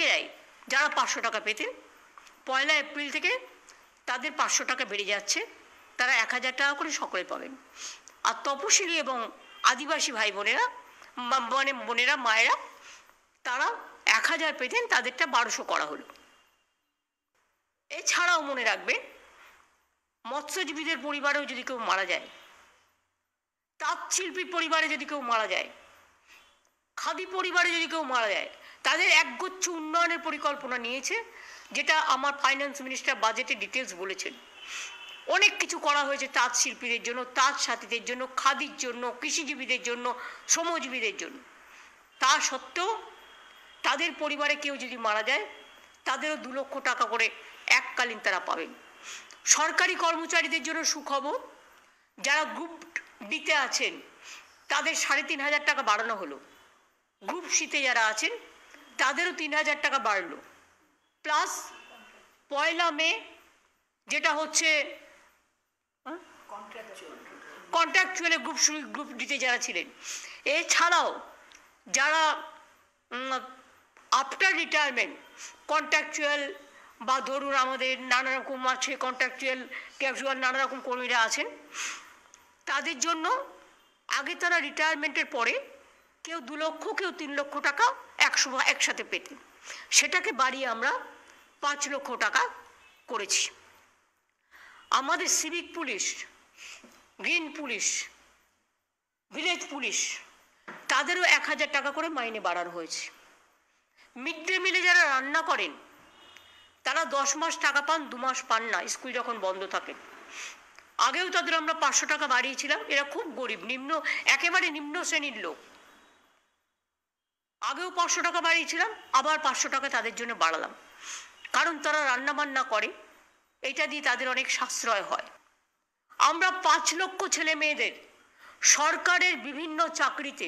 নিজেরাই যারা 500 টাকা পেতেন 1 এপ্রিল থেকে তাদের 500 টাকা বেড়ে যাচ্ছে, তারা 1000 টাকা করে সকলে পাবেন। আর তপশিলি এবং আদিবাসী ভাই বোনেরা মানে বোনেরা মায়েরা তারা 1000 পেতেন, তাদেরটা 1200 করা হলো। এছাড়াও মনে রাখবেন, মৎস্যজীবীদের পরিবারেও যদি কেউ মারা যায়, তাঁত শিল্পীর পরিবারে যদি কেউ মারা যায়, খাদি পরিবারে যদি কেউ মারা যায়, তাদের একগুচ্ছ উন্নয়নের পরিকল্পনা নিয়েছে, যেটা আমার ফাইন্যান্স মিনিস্টার বাজেটে ডিটেলস বলেছেন। অনেক কিছু করা হয়েছে তাঁত শিল্পীদের জন্য, তাঁত সাথীদের জন্য, খাদির জন্য, কৃষিজীবীদের জন্য, শ্রমজীবীদের জন্য। তা সত্ত্বেও তাদের পরিবারে কেউ যদি মারা যায়, তাদেরও 2 লক্ষ টাকা করে এককালীন তারা পাবেন। সরকারি কর্মচারীদের জন্য সুখবর, যারা গ্রুপ ডিতে আছেন তাদের 3500 টাকা বাড়ানো হলো। গ্রুপ সিতে যারা আছেন তাদেরও 3000 টাকা বাড়লো। প্লাস 1 মে যেটা হচ্ছে কন্ট্রাকচুয়ালে গ্রুপ ডিতে যারা ছিলেন, এছাড়াও যারা আফটার রিটায়ারমেন্ট কন্ট্রাকচুয়াল বা ধরুন আমাদের নানা রকম আছে কন্ট্রাকচুয়াল ক্যাজুয়াল নানা রকম কর্মীরা আছেন, তাদের জন্য আগে তারা রিটায়ারমেন্টের পরে কেউ 2 লক্ষ কেউ 3 লক্ষ টাকা একসাথে পেতেন, সেটাকে বাড়িয়ে আমরা 5 লক্ষ টাকা করেছি। আমাদের civic police, green police, village police তাদেরও 1000 টাকা করে মাইনে বাড়ানো হয়েছে। মিড ডে মিলে যারা রান্না করেন তারা 10 মাস টাকা পান, 2 মাস পান না স্কুল যখন বন্ধ থাকে। আগেও তাদের আমরা 500 টাকা বাড়িয়েছিলাম, এরা খুব গরিব, একেবারে নিম্ন শ্রেণীর লোক। আগেও 500 টাকা বাড়িয়েছিলাম, আবার 500 টাকা তাদের জন্য বাড়ালাম, কারণ তারা রান্না বান্না করে, এটা দিয়ে তাদের অনেক সাশ্রয় হয়। আমরা 5 লক্ষ ছেলে মেয়েদের সরকারের বিভিন্ন চাকরিতে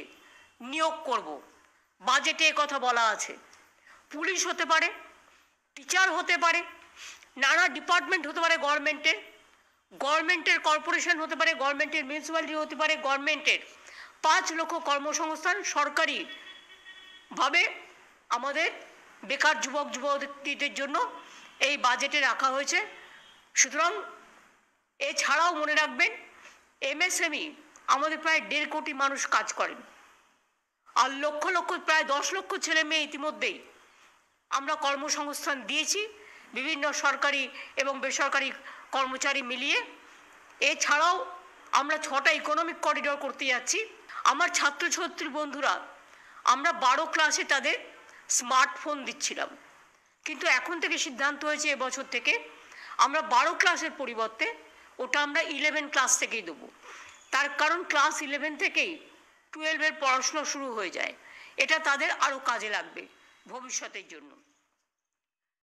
নিয়োগ করব, বাজেটে কথা বলা আছে। পুলিশ হতে পারে, টিচার হতে পারে, নানা ডিপার্টমেন্ট হতে পারে, গভর্নমেন্টের কর্পোরেশন হতে পারে, গভর্নমেন্টের মিউনিসিপ্যালিটি হতে পারে, গভর্নমেন্টের 5 লক্ষ কর্মসংস্থান সরকারিভাবে আমাদের বেকার যুবক যুবতীদের জন্য এই বাজেটে রাখা হয়েছে। সুতরাং এছাড়াও মনে রাখবেন, এমএসএমই আমাদের প্রায় 1.5 কোটি মানুষ কাজ করেন, আর লক্ষ লক্ষ প্রায় 10 লক্ষ ছেলে মেয়ে ইতিমধ্যেই আমরা কর্মসংস্থান দিয়েছি বিভিন্ন সরকারি এবং বেসরকারি কর্মচারী মিলিয়ে। এছাড়াও আমরা 6টা ইকোনমিক করিডোর করতে যাচ্ছি। আমার ছাত্রছাত্রী বন্ধুরা, আমরা 12 ক্লাসে তাদের স্মার্টফোন দিচ্ছিলাম, কিন্তু এখন থেকে সিদ্ধান্ত হয়েছে এবছর থেকে আমরা 12 ক্লাসের পরিবর্তে ওটা আমরা 11 ক্লাস থেকেই দেবো। তার কারণ ক্লাস 11 থেকেই 12-এর পড়াশোনা শুরু হয়ে যায়, এটা তাদের আরও কাজে লাগবে ভবিষ্যতের জন্য।